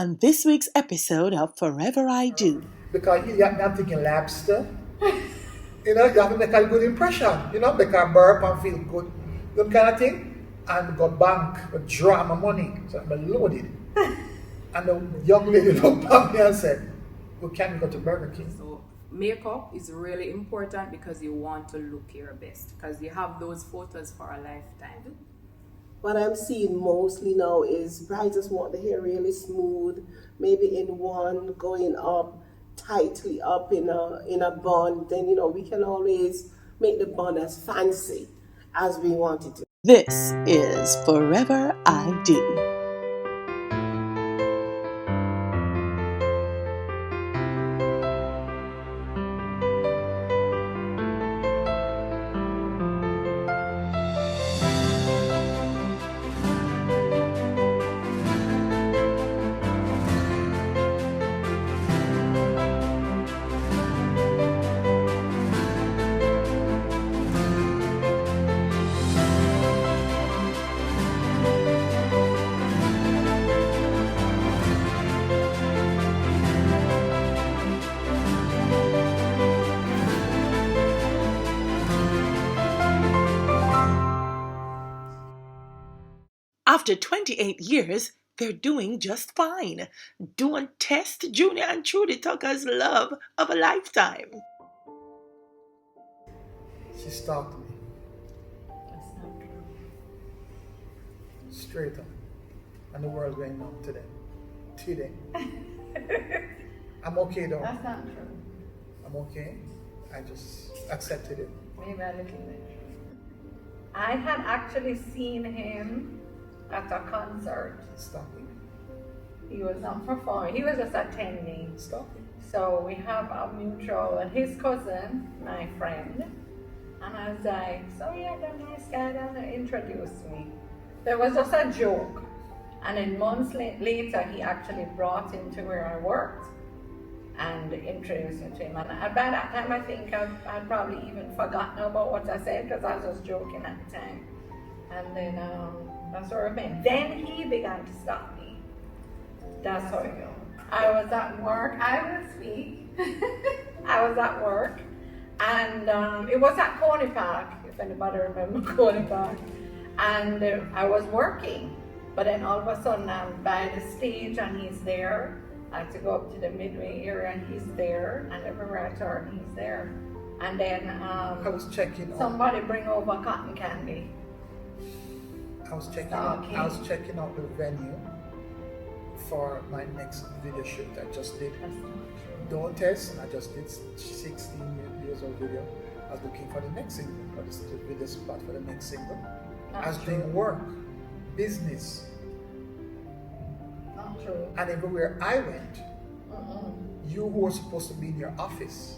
on this week's episode of Forever I Do. Because I'm thinking lobster. You have to make a good impression. Make a burp and feel good. That kind of thing. And go bank, draw my money. So I'm loaded. And the young lady looked at me and said, well, can we go to Burger King? So makeup is really important because you want to look your best. Because you have those photos for a lifetime. What I'm seeing mostly now is brides just want the hair really smooth, maybe in one, going up, tightly up in a bun. Then, we can always make the bun as fancy as we want it to. This is Forever I Do. After 28 years, they're doing just fine. Don't test Junior and Trudy Tucker's love of a lifetime. She stalked me. That's not true. Straight up. And the world going on today. I'm okay though. That's not true. I'm okay. I just accepted it. Maybe a little bit. I had actually seen him at a concert. Stalking. He was not performing. He was just attending. Stalking. So we have a mutual, and his cousin, my friend, and I was like, so yeah, the nice guy that introduced me. There was just a joke. And then months later, he actually brought him to where I worked and introduced me to him. And by that time, I think I'd probably even forgotten about what I said because I was just joking at the time. And then that's what I meant. Then he began to stop me. That's how it goes. I was at work. I will speak. I was at work. And it was at Coney Park, if anybody remembers Coney Park. And I was working. But then all of a sudden I'm by the stage and he's there. I have to go up to the midway area and he's there. And everywhere I turn, he's there. And then I was checking somebody bring over cotton candy. I was checking out the venue for my next video shoot I just did. That's not true. Don't test, I just did 16 years old video. I was looking for the next single, for the video spot for the next single. I was doing work, business. Not true. And everywhere I went, you who were supposed to be in your office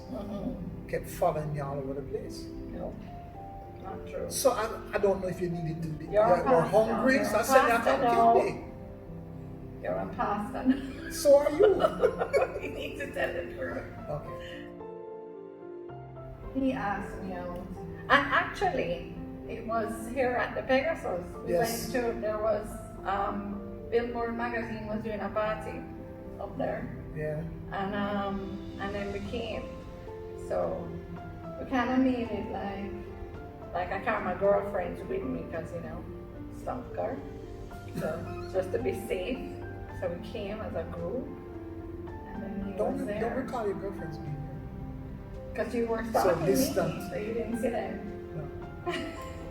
kept following me all over the place. No. Not true. So I don't know if you needed to be You're a more pastor. hungry. You're So I a said, pastor "Come now." kill me." You're a pastor. So are you. You need to tell the truth. Okay. He asked me out. And actually, it was here at the Pegasus. We Yes. went to, there was, Billboard magazine was doing a party up there. Yeah. And then we came. So we kind of made it like I carry my girlfriends with me because, stalker. So just to be safe. So we came as a group. And then he was Don't there. recall your girlfriend's being Because you were So stalking me, distant. so you didn't see them. here.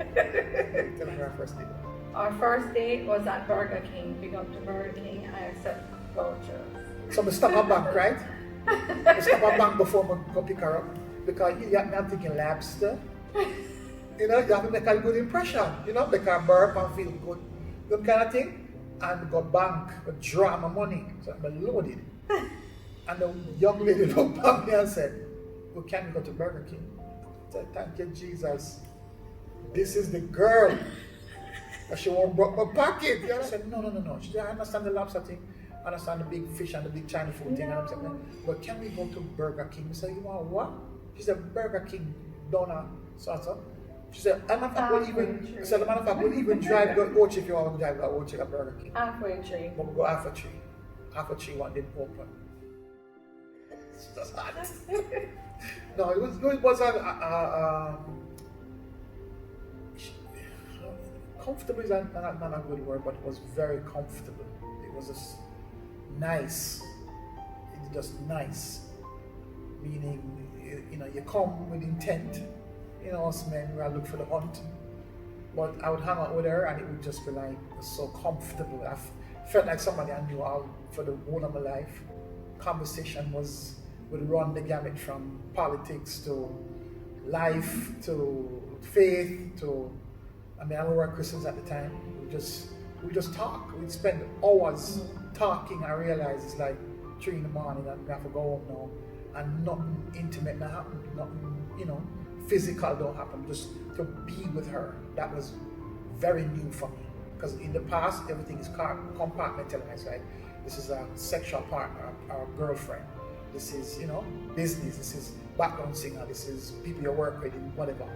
No. Tell me our first date. Our first date was at Burger King. We go to Burger King. I accept vouchers. So I stop my bank, right? I stop my bank before I go pick her up. Because I'm thinking lobster. You have to make a good impression. Make her burp and feel good. That kind of thing. And go bank, draw my money. So I'm loaded. And the young lady looked at me and said, well, can we go to Burger King? I said, thank you, Jesus. This is the girl. And she won't broke my pocket. I said, no. She said, I understand the lobster thing. I understand the big fish and the big Chinese food thing. And I'm saying, but can we go to Burger King? I said, you want what? She said, Burger King, donut, salsa. She said, as a matter of fact, we'll even drive go Ochi if you want to drive go Ochi at Burger King. Halfway tree. But we go half a tree. Half a tree one didn't open. It's just hot. No, it was comfortable is not a good word, but it was very comfortable. It was just nice. It's just nice. Meaning, you come with intent. Us men, we look for the hunt. But I would hang out with her and it would just be like so comfortable. I felt like somebody I knew all for the whole of my life. Conversation would run the gamut from politics to life to faith to, I were Christians at the time. We just talk. We'd spend hours talking. I realized it's like 3 in the morning and we have to go home now. And nothing intimate not happen, nothing, physical don't happen. Just to be with her, that was very new for me. Because in the past, everything is compartmentalized, right? This is a sexual partner, our girlfriend. This is, business. This is background singer. This is people you work with, whatever.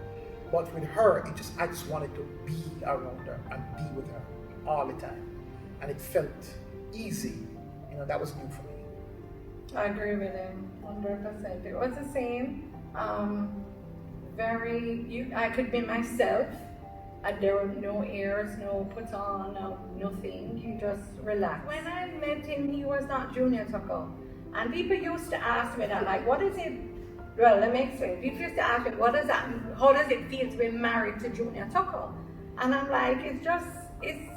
But with her, I just wanted to be around her and be with her all the time. And it felt easy. That was new for me. I agree with him 100%. It was the same. I could be myself. And there were no airs, no put on, nothing. You just relax. When I met him, he was not Junior Tucker. And people used to ask me that, like, what is it? Well, let me explain. People used to ask me, how does it feel to be married to Junior Tucker? And I'm like, it's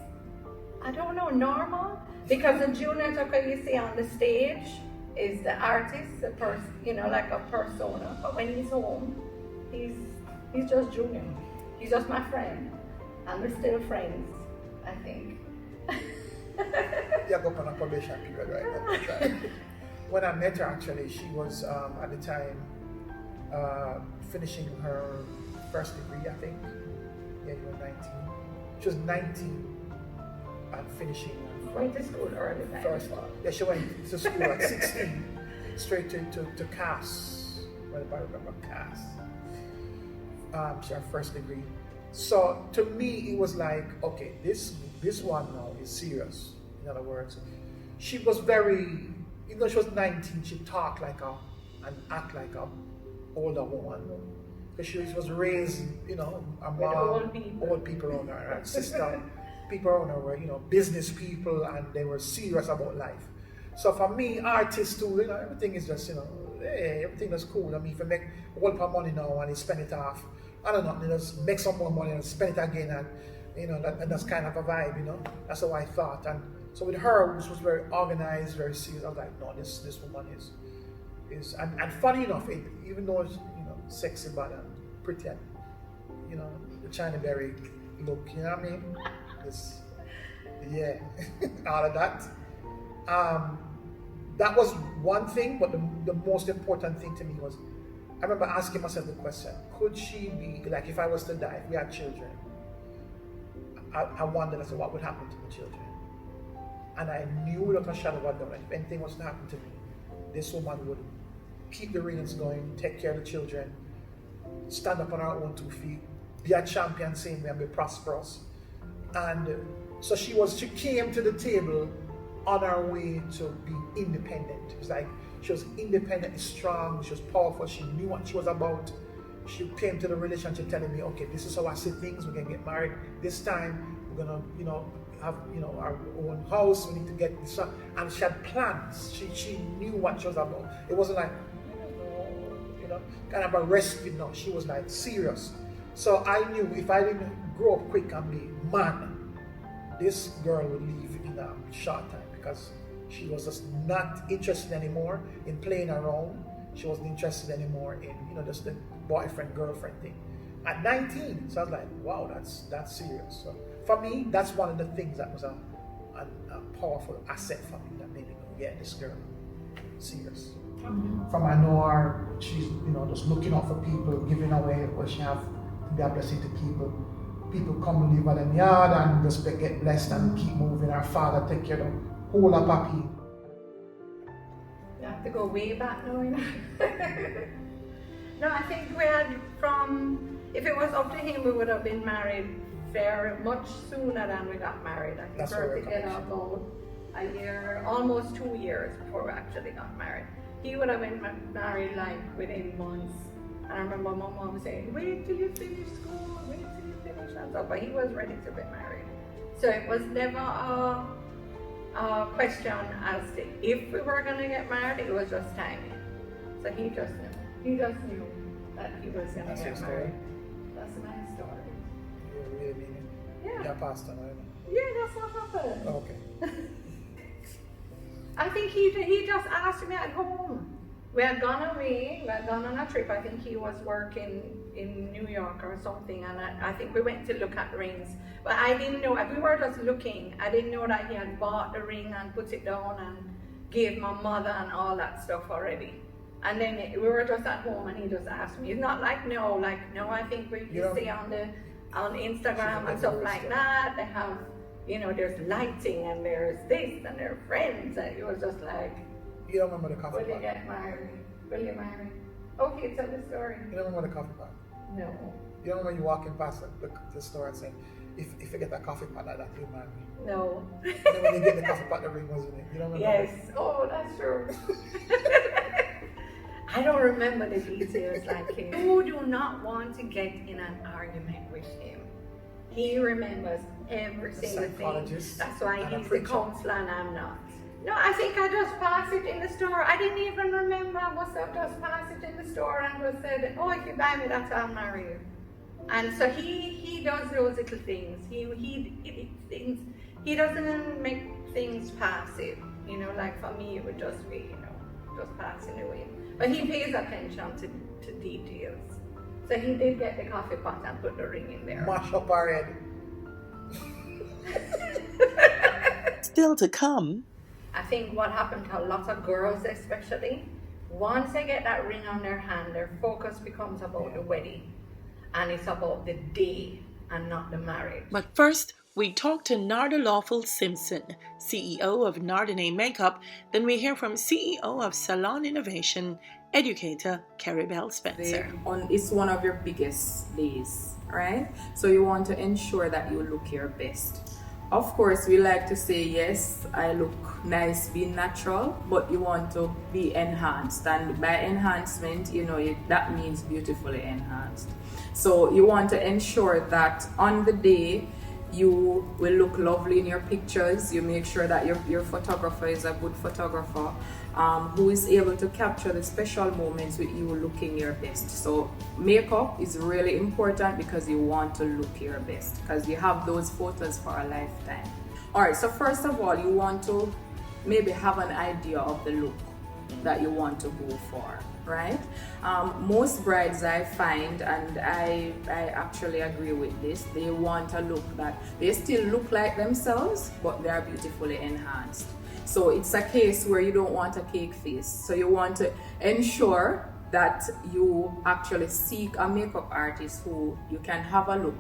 I don't know, normal. Because the Junior Tucker you see on the stage is the artist, the person, like a persona. But when he's home, he's just Junior. He's just my friend. And we're still friends, I think. Yeah, go on a probation period right now. When I met her, actually, she was at the time finishing her first degree, I think. Yeah, you were 19. She was 19 and finishing. Went to school early. First, yeah, she went to school at 16, straight to CAS. Well, if I remember CAS. She had first degree. So to me, it was like, okay, this one now is serious. In other words, she was very, even though she was 19, she talked like and act like a older woman. Because she was raised, a mom, old people around her, and sister, people around her were, business people, and they were serious about life. So for me, artists too, everything is just, hey, everything is cool. I mean, if you make a whole lot of money now and you spend it off, I don't know, just make some more money and spend it again, and that's kind of a vibe, That's how I thought. And so with her, which was very organized, very serious, I was like, no, this woman is and funny enough, even though it's sexy but pretty, the China berry look, you know what I mean? Yeah, all of that. That was one thing, but the most important thing to me was, I remember asking myself the question, could she be, like if I was to die, if we had children, I wondered, what would happen to the children? And I knew without a shadow of a doubt, if anything was to happen to me, this woman would keep the readings going, take care of the children, stand up on her own 2 feet, be a champion same way and be prosperous. And so she came to the table on her way to be independent. It was like she was independently strong, she was powerful, she knew what she was about. She came to the relationship telling me, okay, this is how I see things, we're gonna get married this time, we're gonna, have our own house, we need to get this up. And she had plans, she knew what she was about. It wasn't like, kind of a rescue, no, she was like serious. So I knew if I didn't grow up quick and be man, this girl would leave in a short time because she was just not interested anymore in playing around. She wasn't interested anymore in, just the boyfriend, girlfriend thing. At 19, so I was like, wow, that's serious. So for me, that's one of the things that was a powerful asset for me that made me go, yeah, this girl, serious. From I know her, she's, just looking out for people, giving away what she have to be a blessing to people. People come and live at them yard and just get blessed and keep moving. Our father take care of the whole of Papi. You have to go way back now, No, I think we had if it was up to him, we would have been married very much sooner than we got married. I think we were together about a year, almost 2 years before we actually got married. He would have been married like within months. And I remember my mom saying, wait till you finish school, wait till you finish and stuff. But he was ready to be married. So it was never a question as to if we were going to get married, it was just timing. So he just knew. He just knew that he was going to get married. That's my story. You really mean it? Yeah. You're a pastor, right? Yeah, that's what happened. Okay. I think he just asked me at home. We had gone away, we had gone on a trip. I think he was working in New York or something, and I think we went to look at rings. But I didn't know, we were just looking. I didn't know that he had bought the ring and put it down and gave my mother and all that stuff already. And then we were just at home and he just asked me. It's not like no, I think we see on Instagram and stuff like that, they have, there's lighting and there's this and they're friends, and it was just like, You don't remember the coffee pot? will you get married? Will you marry? Okay, tell the story. You don't remember the coffee pot? No. You don't remember you walking past the store and saying, if you get that coffee pot like that, you'll marry me? No. And then when you get the coffee pot, the ring was in it. You don't remember? Yes. Oh, that's true. I don't remember the details like him. You do not want to get in an argument with him. He remembers every single thing. That's why he's the counselor and I'm not. No, I think I just passed it in the store. I didn't even remember. I must have just passed it in the store and just said, oh, if you buy me that, I'll marry you. And so he does those little things. He doesn't make things passive. Like for me, it would just be, just passing away. But he pays attention to details. So he did get the coffee pot and put the ring in there. Mash up our head. Still to come. I think what happened to a lot of girls especially, once they get that ring on their hand, their focus becomes about the wedding. And it's about the day and not the marriage. But first, we talk to Narda Lawful Simpson, CEO of Nardanae Makeup. Then we hear from CEO of Salon Innovation, educator Carrie Bell Spencer. It's one of your biggest days, right? So you want to ensure that you look your best. Of course, we like to say, yes, I look nice being natural, but you want to be enhanced. And by enhancement, that means beautifully enhanced. So you want to ensure that on the day, you will look lovely in your pictures. You make sure that your photographer is a good photographer who is able to capture the special moments with you looking your best. So makeup is really important because you want to look your best because you have those photos for a lifetime. Alright, so first of all, you want to maybe have an idea of the look that you want to go for, right? Most brides I find, and I actually agree with this, they want a look that they still look like themselves, but they are beautifully enhanced. So it's a case where you don't want a cake face. So you want to ensure that you actually seek a makeup artist who you can have a look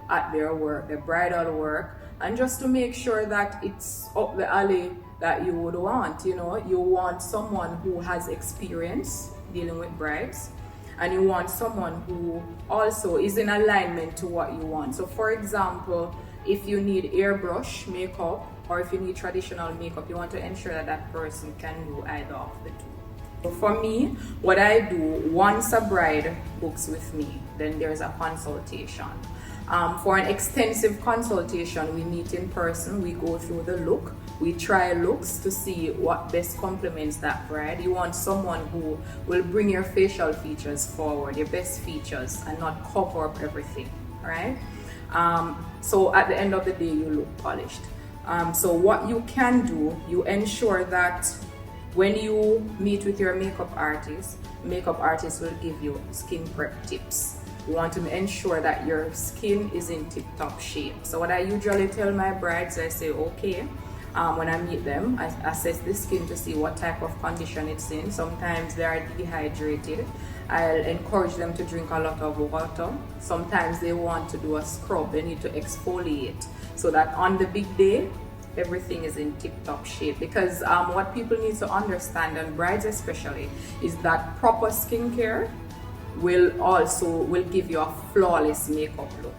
at their work, their bridal work, and just to make sure that it's up the alley that you would want. You want someone who has experience dealing with brides, and you want someone who also is in alignment to what you want. So for example, if you need airbrush makeup or if you need traditional makeup, you want to ensure that that person can do either of the two. So for me, what I do, once a bride books with me, then there's a consultation. For an extensive consultation, we meet in person, we go through the look, we try looks to see what best complements that bride. You want someone who will bring your facial features forward, your best features, and not cover up everything, right? So at the end of the day, you look polished. So what you can do, you ensure that when you meet with your makeup artist will give you skin prep tips. You want to ensure that your skin is in tip-top shape. So what I usually tell my brides, I say, okay, when I meet them, I assess the skin to see what type of condition it's in. Sometimes they are dehydrated. I'll encourage them to drink a lot of water. Sometimes they want to do a scrub. They need to exfoliate so that on the big day, everything is in tip-top shape. Because what people need to understand, and brides especially, is that proper skincare will give you a flawless makeup look.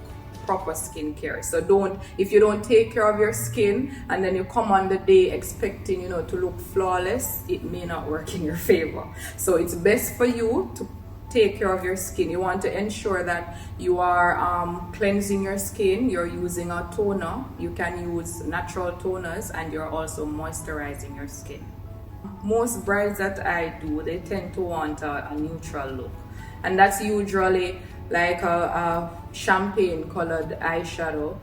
proper skincare. So if you don't take care of your skin and then you come on the day expecting, to look flawless, it may not work in your favor. So it's best for you to take care of your skin. You want to ensure that you are cleansing your skin, you're using a toner, you can use natural toners, and you're also moisturizing your skin. Most brides that I do, they tend to want a neutral look, and that's usually like a champagne colored eyeshadow.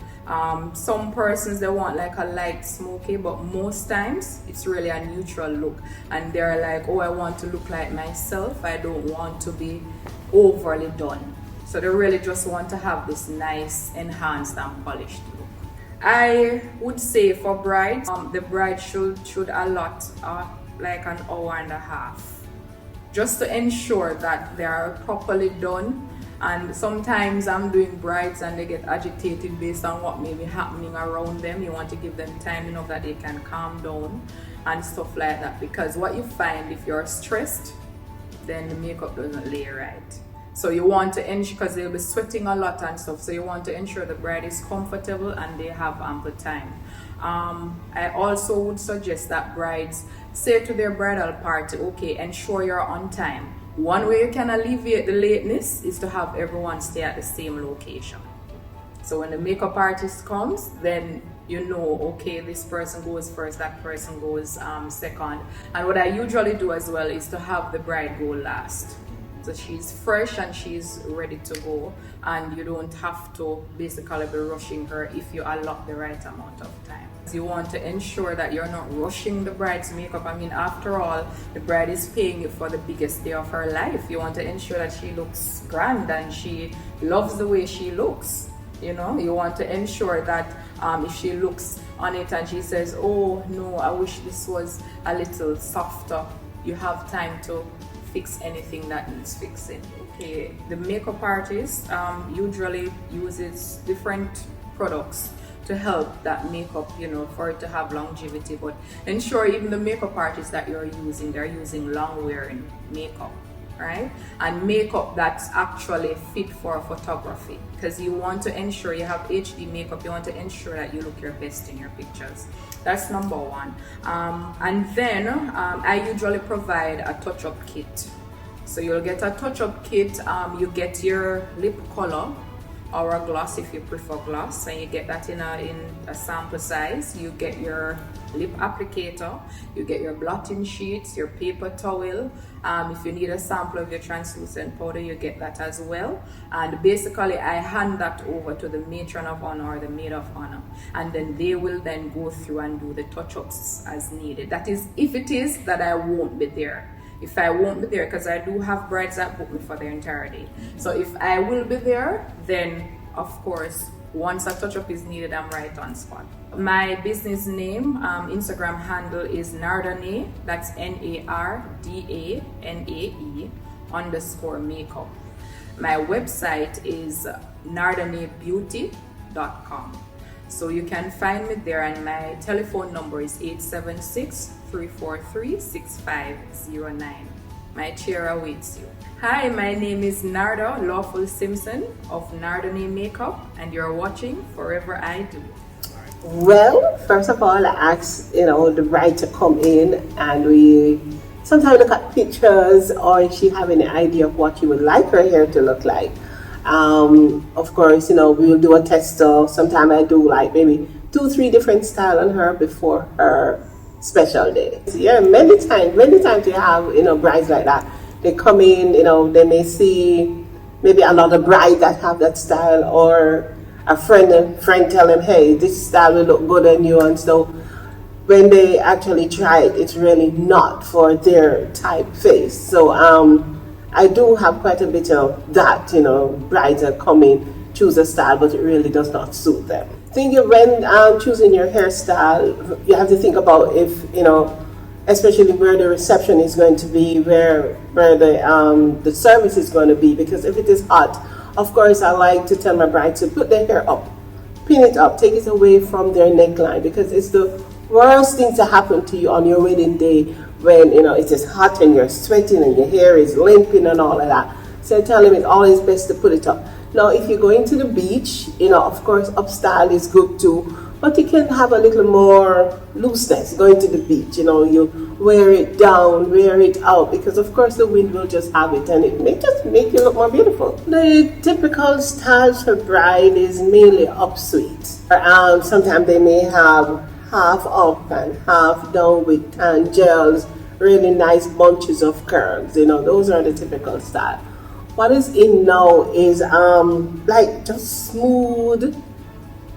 Some persons, they want like a light smoky, but most times it's really a neutral look, and they're like, oh, I want to look like myself, I don't want to be overly done. So they really just want to have this nice enhanced and polished look. I would say for brides, the bride should allot like an hour and a half just to ensure that they are properly done. And sometimes I'm doing brides and they get agitated based on what may be happening around them. You want to give them time enough that they can calm down and stuff like that, because what you find, if you're stressed, then the makeup doesn't lay right. So you want to ensure, because they'll be sweating a lot and stuff, so you want to ensure the bride is comfortable and they have ample time. I also would suggest that brides say to their bridal party, okay, ensure you're on time. One way you can alleviate the lateness is to have everyone stay at the same location. So when the makeup artist comes, then you know, okay, this person goes first, that person goes second. And what I usually do as well is to have the bride go last. So she's fresh and she's ready to go, and you don't have to basically be rushing her if you allot the right amount of time. You want to ensure that you're not rushing the bride's makeup. I mean, after all, the bride is paying you for the biggest day of her life. You want to ensure that she looks grand and she loves the way she looks. You want to ensure that if she looks on it and she says, oh no, I wish this was a little softer, you have time to fix anything that needs fixing. Okay, the makeup artist usually uses different products to help that makeup, for it to have longevity. But ensure even the makeup artists that you're using, they're using long wearing makeup, right? And makeup that's actually fit for photography, because you want to ensure you have HD makeup. You want to ensure that you look your best in your pictures. That's number one. And then I usually provide a touch-up kit. So you'll get a touch-up kit. You get your lip color or a gloss if you prefer gloss, and you get that in a sample size. You get your lip applicator, you get your blotting sheets, your paper towel. If you need a sample of your translucent powder, you get that as well. And basically I hand that over to the matron of honor or the maid of honor, and then they will then go through and do the touch-ups as needed. That is, if it is that I won't be there. If I won't be there, because I do have brides that book me for their entire day. So if I will be there, then of course, once a touch-up is needed, I'm right on spot. My business name, Instagram handle is Nardanae, that's NARDANAE _makeup. My website is nardanaebeauty.com. So you can find me there, and my telephone number is 876-343-6509. My chair awaits you. Hi, my name is Narda Lawful Simpson of Nardanae Makeup, and you're watching Forever I Do. Well, first of all, I asked the bride to come in, and we sometimes look at pictures, or if she have any idea of what she would like her hair to look like. Of course, we will do a tester. Sometimes I do like maybe 2-3 different styles on her before her special day. Yeah, many times you have brides like that. They come in, they may see maybe another bride that have that style, or a friend tell them, hey, this style will look good on you, and so when they actually try it, it's really not for their type face. So I do have quite a bit of that, brides that come in, choose a style, but it really does not suit them. When choosing your hairstyle, you have to think about if, especially where the reception is going to be, where the service is going to be, because if it is hot, of course, I like to tell my brides to put their hair up, pin it up, take it away from their neckline, because it's the worst thing to happen to you on your wedding day when it is hot and you're sweating and your hair is limping and all of that. So I tell them it's always best to put it up. Now, if you're going to the beach, of course, upstyle is good too, but you can have a little more looseness going to the beach. You wear it down, wear it out, because of course the wind will just have it, and it may just make you look more beautiful. The typical styles for bride is mainly upsweet. Sometimes they may have half up and half down with tan gels, really nice bunches of curls. Those are the typical style. What is in now is like just smooth.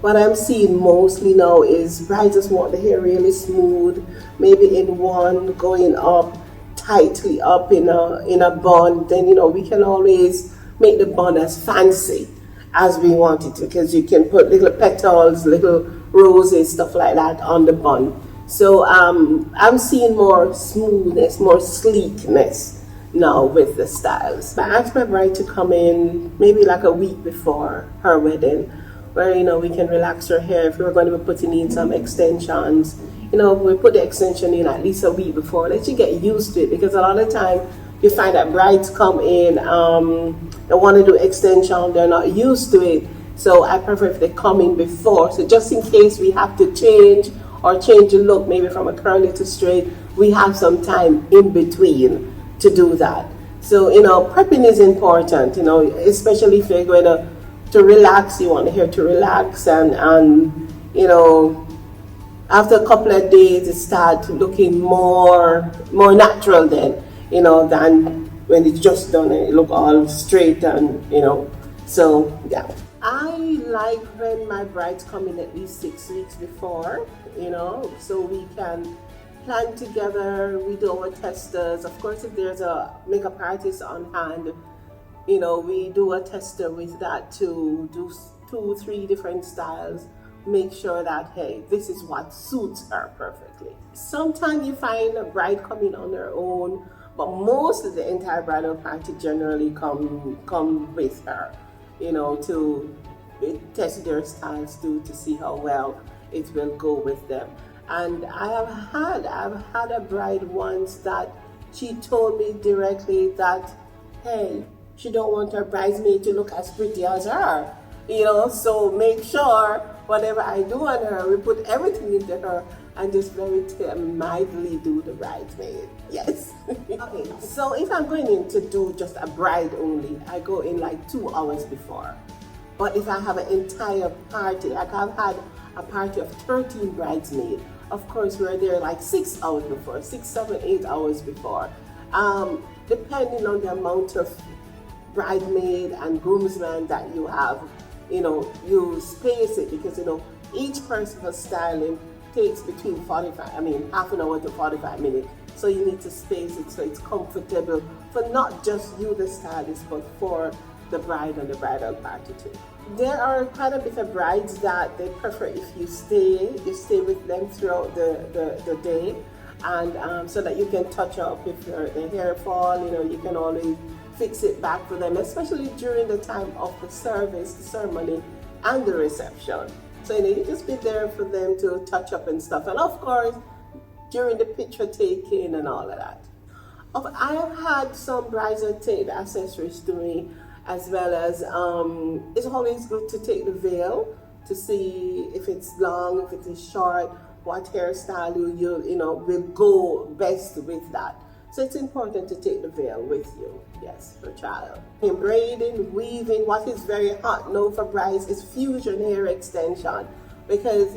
What I'm seeing mostly now is brides just want the hair really smooth, maybe in one, going up tightly up in a bun. Then we can always make the bun as fancy as we want it to, because you can put little petals, little roses, stuff like that on the bun. So I'm seeing more smoothness, more sleekness now with the styles. I asked my bride to come in maybe like a week before her wedding, where we can relax her hair. If we're going to be putting in some extensions, we put the extension in at least a week before. Let you get used to it, because a lot of time you find that brides come in, they want to do extension, they're not used to it. So I prefer if they come in before, so just in case we have to change the look, maybe from a curly to straight, we have some time in between to do that. So prepping is important, especially if you're going to relax, you want the hair to relax, and after a couple of days it starts looking more natural then, than when it's just done and it look all straight and so yeah. I like when my brides come in at least 6 weeks before, so we can plan together. We do our testers. Of course, if there's a makeup artist on hand, we do a tester with that to do 2-3 different styles. Make sure that, hey, this is what suits her perfectly. Sometimes you find a bride coming on their own, but most of the entire bridal party generally come with her, to test their styles too, to see how well it will go with them. And I've had a bride once that she told me directly that, hey, she don't want her bridesmaid to look as pretty as her, so make sure whatever I do on her, we put everything into her and just very mildly do the bridesmaid. Yes. Okay, so if I'm going in to do just a bride only, I go in like 2 hours before. But if I have an entire party, like I've had a party of 13 bridesmaids, of course we're there like 6 hours before, 6, 7, 8 hours before. Depending on the amount of bridesmaid and groomsmen that you have, you space it, because each person for styling takes between half an hour to 45 minutes. So you need to space it so it's comfortable for not just you, the stylist, but for the bride and the bridal party too. There are quite a bit of brides that they prefer if you stay with them throughout the day, and so that you can touch up if the hair fall, you can always fix it back for them, especially during the time of the service, the ceremony, and the reception. So you just be there for them to touch up and stuff, and of course during the picture taking and all of that. I have had some brides that take the accessories to me, as well as it's always good to take the veil to see if it's long, if it is short, what hairstyle will go best with that. So it's important to take the veil with you, yes, for child. In braiding, weaving, what is very hot now for brides is fusion hair extension. Because,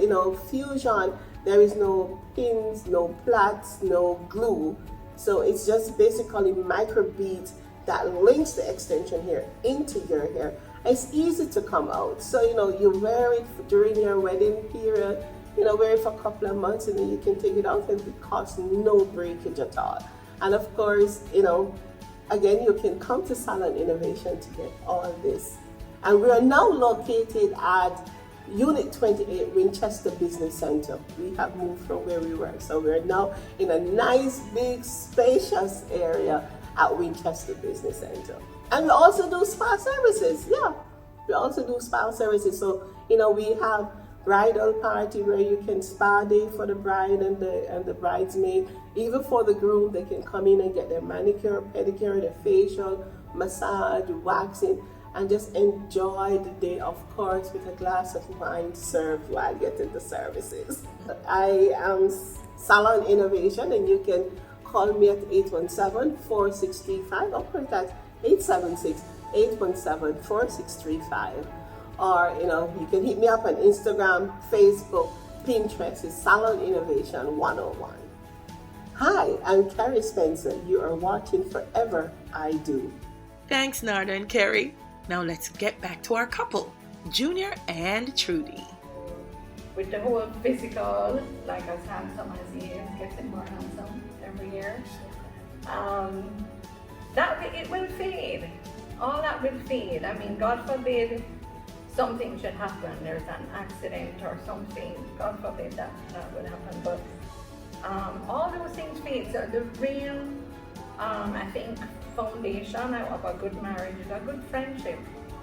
fusion, there is no pins, no plaits, no glue. So it's just basically micro beads that links the extension hair into your hair. It's easy to come out. So, you wear it during your wedding period, wear it for a couple of months, and then you can take it out and it costs no breakage at all. And of course, again, you can come to Salon Innovation to get all this. And we are now located at Unit 28, Winchester Business Center. We have moved from where we were. So we're now in a nice, big, spacious area at Winchester Business Center. And we also do spa services. Yeah, we also do spa services. So, we have bridal party where you can spa day for the bride and the bridesmaid. Even for the groom, they can come in and get their manicure, pedicure, their facial, massage, waxing. and just enjoy the day, of course, with a glass of wine served while getting the services. I am Salon Innovation, and you can call me at 817-4635 or print at 876-817-4635. Or, you can hit me up on Instagram, Facebook, Pinterest. It's Salon Innovation 101. Hi, I'm Carrie Spencer. You are watching Forever I Do. Thanks, Narda and Carrie. Now let's get back to our couple, Junior and Trudy. With the whole physical, like as handsome as he is, getting more handsome every year, it will fade. All that will fade. I mean, God forbid something should happen. There's an accident or something. God forbid that would happen. But all those things fade. So the real, I think, foundation of a good marriage is a good friendship,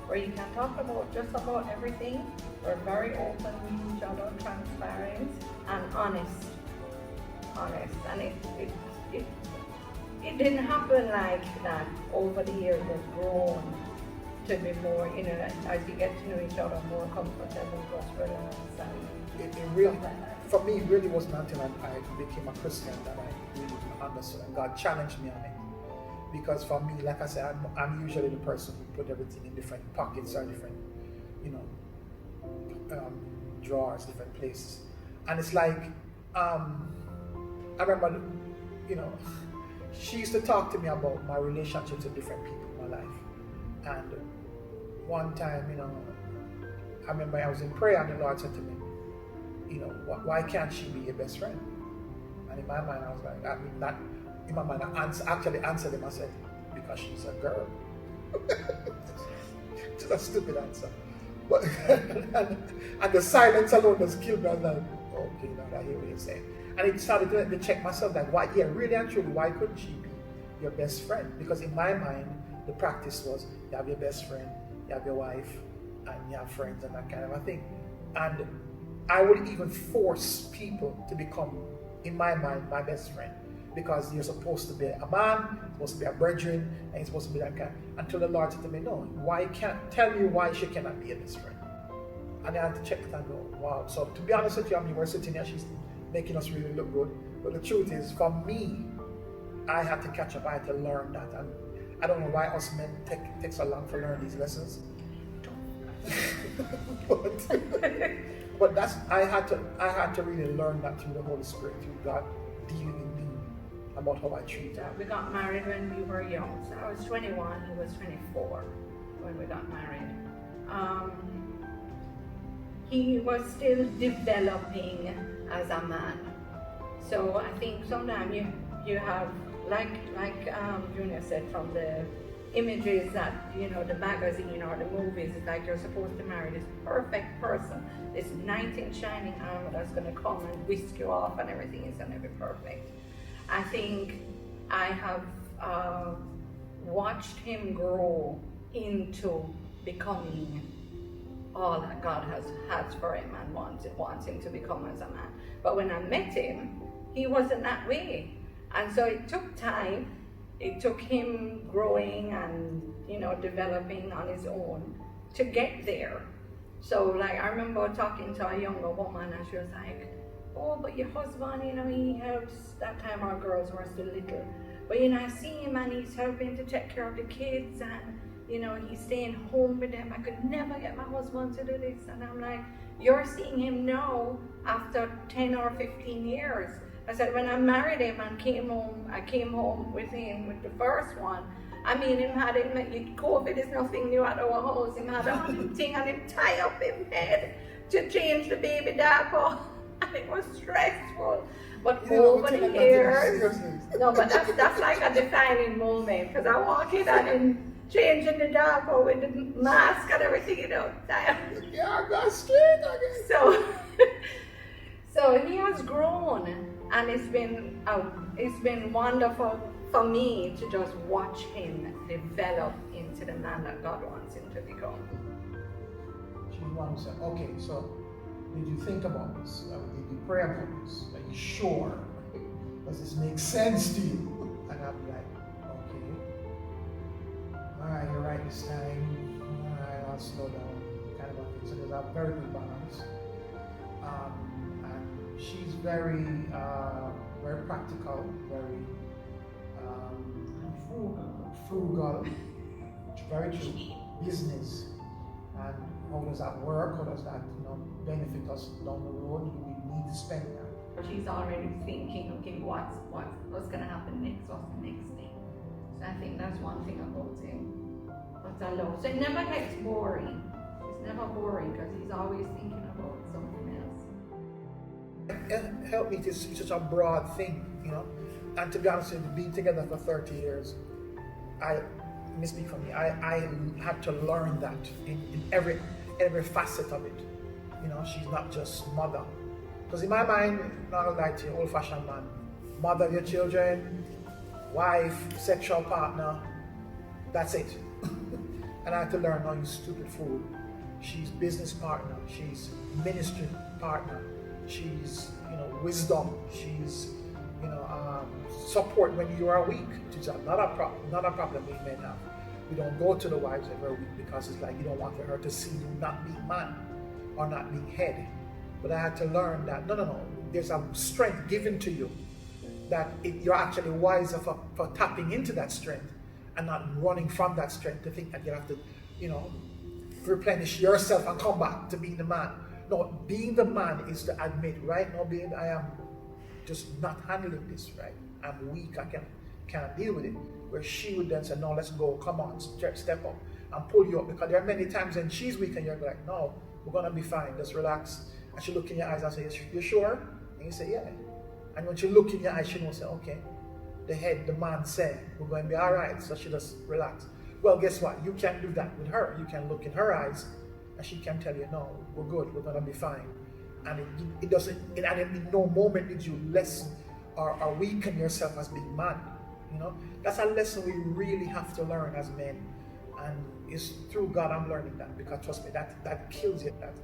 where you can talk about just about everything. We're very open with each other, transparent and honest. And it didn't happen like that. Over the years, it's grown to be more, as you get to know each other, more comfortable, just relaxed. It really, for me, it really wasn't until I became a Christian that I really understood, and God challenged me on it. Because for me, like I said, I'm usually the person who put everything in different pockets or different, drawers, different places. And it's like, I remember, she used to talk to me about my relationships with different people in my life. And one time, I remember I was in prayer and the Lord said to me, why can't she be your best friend? And in my mind, I was like, in my mind, I actually answered him. I said, because she's a girl. Just a stupid answer. But and the silence alone just killed me. I was like, okay, now I hear what you're saying. And it started to check myself, like, why? Yeah, really and truly, why couldn't she be your best friend? Because in my mind, the practice was you have your best friend, you have your wife, and you have friends and that kind of a thing. And I would even force people to become, in my mind, my best friend. Because you're supposed to be a man, supposed to be a brethren, and you're supposed to be that kind. Until the Lord said to me, no, tell me why she cannot be a best friend. And I had to check it and go, wow. So to be honest with you, we're sitting here, she's making us really look good. But the truth is, for me, I had to catch up, I had to learn that. And I don't know why us men take so long to learn these lessons. but I had to really learn that through the Holy Spirit, through God dealing with me about how I treat her. We got married when we were young. So I was 21, he was 24 when we got married. He was still developing as a man. So I think sometimes you have, like Junior said, from the images that, the magazine or the movies, it's like you're supposed to marry this perfect person, this knight in shining armor that's going to come and whisk you off and everything is going to be perfect. I think I have watched him grow into becoming all that God has for him and wants him to become as a man. But when I met him, he wasn't that way. And so it took time. It took him growing and, developing on his own to get there. So I remember talking to a younger woman and she was like, oh, but your husband, he helps. That time our girls were still little. But, I see him and he's helping to take care of the kids and, he's staying home with them. I could never get my husband to do this. And I'm like, you're seeing him now after 10 or 15 years. I said, when I married him and I came home with him with the first one. COVID is nothing new at our house. Him had a thing and him tie up his head to change the baby diaper. And it was stressful. But over the years, no, but that's like a defining moment, because I walk in and him changing the diaper with the mask and everything, Yeah, I got straight again. So he has grown, and it's been wonderful for me to just watch him develop into the man that God wants him to become. She's one who said, okay, so did you think about this? Did you pray about this? Are you sure? Does this make sense to you? And I'm like, okay. All right, you're right this time. slow down, kind of a thing. So there's a very good balance. And she's very, very practical, very frugal, very true, business. And how does that work? How does that, benefit us down the road? Do we need to spend that? She's already thinking, okay, what's going to happen next? What's the next thing? So I think that's one thing about him. But I love. So it never gets boring. It's never boring because he's always thinking about something else. Help me to see such a broad thing, And to be honest with you, being together for 30 years, let me speak for me. I had to learn that in every facet of it. She's not just mother. Because in my mind, not gonna lie to you, old-fashioned man, mother of your children, wife, sexual partner, that's it. And I had to learn, no, you stupid fool. She's business partner, she's ministry partner, she's, wisdom, she's, support when you are weak, which is not a problem we men have. We don't go to the wives every week because it's like you don't want her to see you not being man or not being head. But I had to learn that no, there's a strength given to you that you're actually wiser for tapping into that strength and not running from that strength to think that you have to, replenish yourself and come back to being the man. No, being the man is to admit, right now, babe, I am just not handling this right. I'm weak, I can't deal with it. Where she would then say, no, let's go, come on, step up and pull you up. Because there are many times when she's weak and you're like, no, we're gonna be fine, just relax. And she look in your eyes and say, you sure? And you say, yeah. And when she look in your eyes, she will say, okay, the man said, we're going to be all right. So she just relax. Well, guess what? You can't do that with her. You can look in her eyes and she can tell you, no, we're good, we're going to be fine. And it doesn't, and in no moment did you lessen or weaken yourself as being man. That's a lesson we really have to learn as men. And it's through God I'm learning that, because trust me, that kills you, that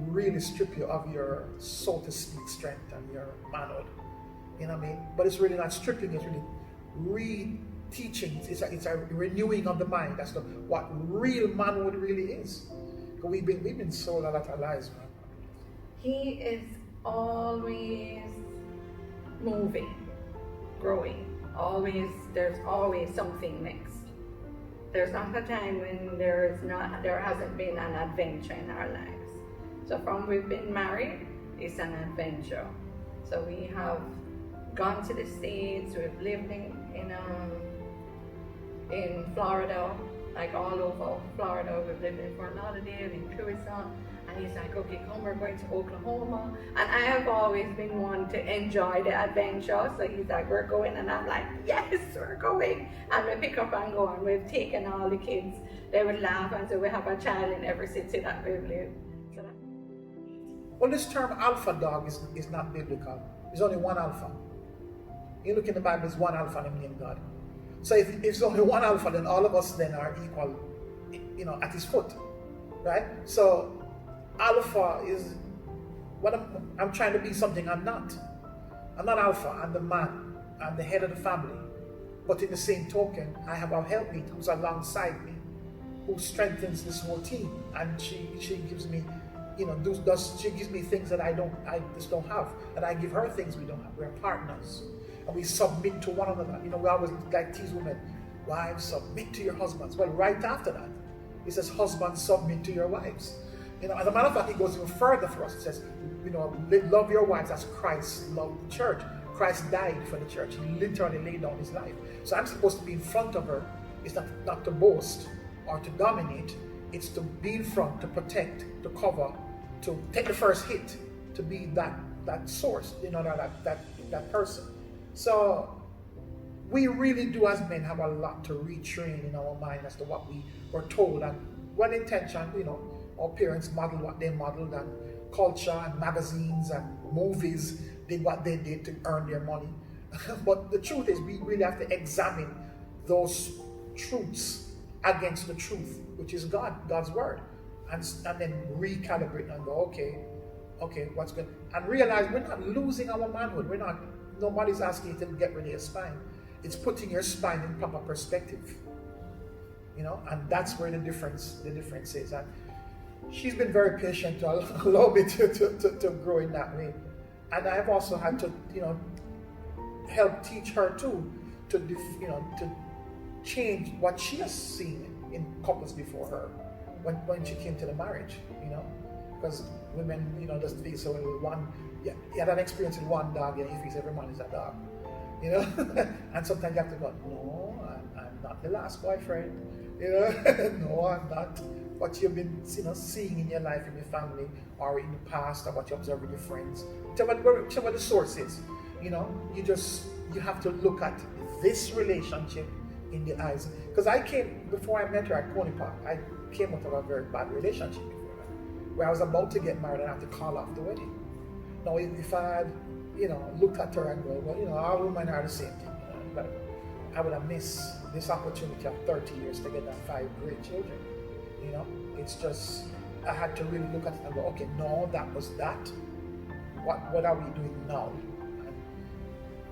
really strip you of your, so to speak, strength and your manhood. You know what I mean? But it's really not stripping, it's really re-teaching. It's a renewing of the mind. That's what real manhood really is. Because we've been sold a lot of lies, man. He is always moving, growing. There's always something next. There's not a time when there hasn't been an adventure in our lives. So from we've been married, it's an adventure. So we have gone to the States, we've lived in Florida, like all over Florida. We've lived in Fort Lauderdale, in Curacao. And he's like, okay, come, we're going to Oklahoma. And I have always been one to enjoy the adventure. So he's like, we're going. And I'm like, yes, we're going. And we pick up and go. And we've taken all the kids. They would laugh and say, we have a child in every city that we've lived. So well, this term alpha dog is not biblical. There's only one alpha. You look in the Bible, there's one alpha named God. So if there's only one alpha, then all of us then are equal, at his foot, right? So alpha is what I'm trying to be something I'm not. I'm not alpha, I'm the man, I'm the head of the family. But in the same token, I have a helpmate who's alongside me, who strengthens this whole team. And she gives me, she gives me things that I just don't have. And I give her things we don't have. We're partners. And we submit to one another. We always like tease women, wives, submit to your husbands. Well, right after that, it says, husbands, submit to your wives. As a matter of fact, it goes even further for us. It says, love your wives as Christ loved the church. Christ died for the church. He literally laid down his life. So I'm supposed to be in front of her. It's not to boast or to dominate. It's to be in front, to protect, to cover, to take the first hit, to be that source, that person. So we really do as men have a lot to retrain in our mind as to what we were told, and well intentioned, our parents modeled what they modeled, and culture and magazines and movies did what they did to earn their money. But the truth is, we really have to examine those truths against the truth, which is God's word, and then recalibrate and go, okay, what's good, and realize we're not losing our manhood. Nobody's asking you to get rid of your spine. It's putting your spine in proper perspective. and that's where the difference is. And she's been very patient to allow me to grow in that way. And I've also had to, help teach her too, to change what she has seen in couples before her when she came to the marriage, because women, just feel so you had an experience with one dog, and you feel every man is a dog, and sometimes you have to go, no, I'm not the last boyfriend, no, I'm not. What you've been, seeing in your life, in your family, or in the past, or what you observe with your friends, whichever the source is, you have to look at this relationship in the eyes. Because before I met her at Coney Park, I came out of a very bad relationship before that, where I was about to get married and I had to call off the wedding. Now, if I had, looked at her and go, well, all women are the same thing, but I would have missed this opportunity of 30 years to get that 5 great children. It's just, I had to really look at it and go, okay, no, that was that. What are we doing now? And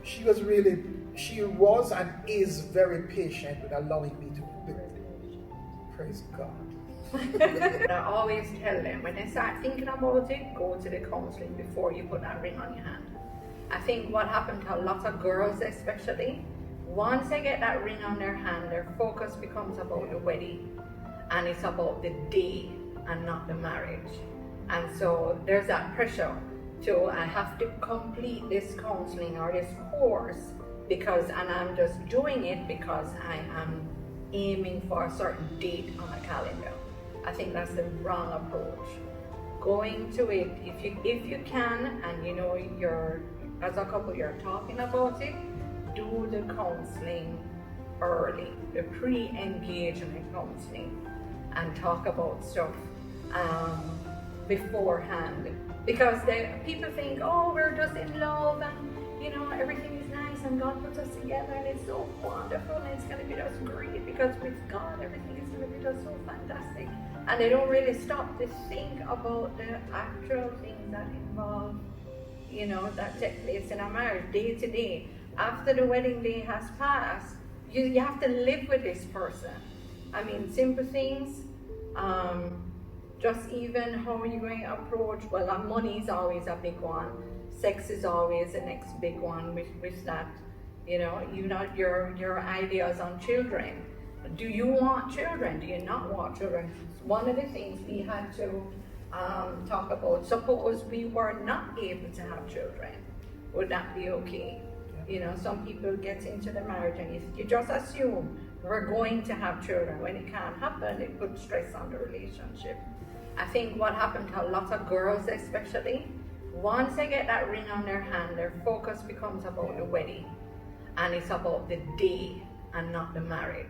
she was and is very patient with allowing me to praise God. I always tell them, when they start thinking about it, go to the counseling before you put that ring on your hand. I think what happened to a lot of girls especially, once they get that ring on their hand, their focus becomes about the wedding. And it's about the day and not the marriage. And so there's that pressure to, I have to complete this counseling or this course and I'm just doing it because I am aiming for a certain date on a calendar. I think that's the wrong approach. Going to it, if you can, and you're, as a couple, you're talking about it, do the counseling early, the pre-engagement counseling, and talk about stuff beforehand, because people think, oh, we're just in love and everything is nice and God puts us together and it's so wonderful and it's going to be just great because with God everything is going to be just so fantastic, and they don't really stop to think about the actual things that involve that take place in a marriage day to day. After the wedding day has passed, you have to live with this person. I mean, simple things, just even how you're going to approach, money is always a big one. Sex is always the next big one with that, your ideas on children. Do you want children? Do you not want children? One of the things we had to talk about, suppose we were not able to have children, would that be okay? Some people get into the marriage and you just assume we're going to have children. When it can't happen, it puts stress on the relationship. I think what happened to a lot of girls especially, once they get that ring on their hand, their focus becomes about the wedding. And it's about the day and not the marriage.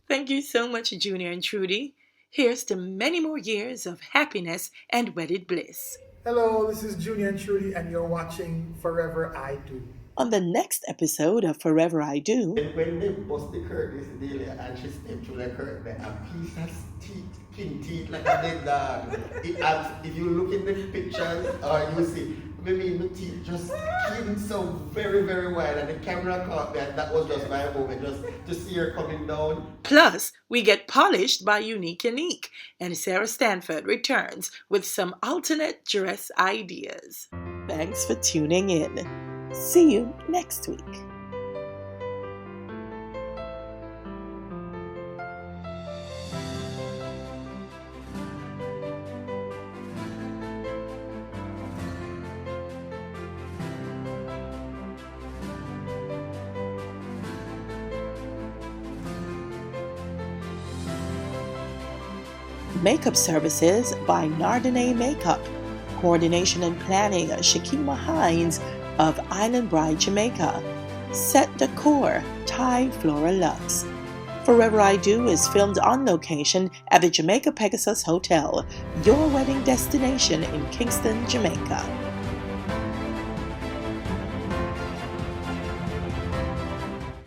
Thank you so much, Junior and Trudy. Here's to many more years of happiness and wedded bliss. Hello, this is Junior and Trudy, and you're watching Forever I Do. On the next episode of Forever I Do. When they bust the curtain, this Dahlia, and she stepped through the curtain, a piece of teeth like a dead dog. If you look in the pictures, you see, maybe the teeth just skin so very, very wide, and the camera caught that. That was just my moment, just to see her coming down. Plus, we get polished by Unique, and Sarah Stanford returns with some alternate dress ideas. Thanks for tuning in. See you next week. Makeup services by Nardanae Makeup. Coordination and planning, Shakima Hines of Island Bride, Jamaica. Set decor, Thai Flora Luxe. Forever I Do is filmed on location at the Jamaica Pegasus Hotel, your wedding destination in Kingston, Jamaica.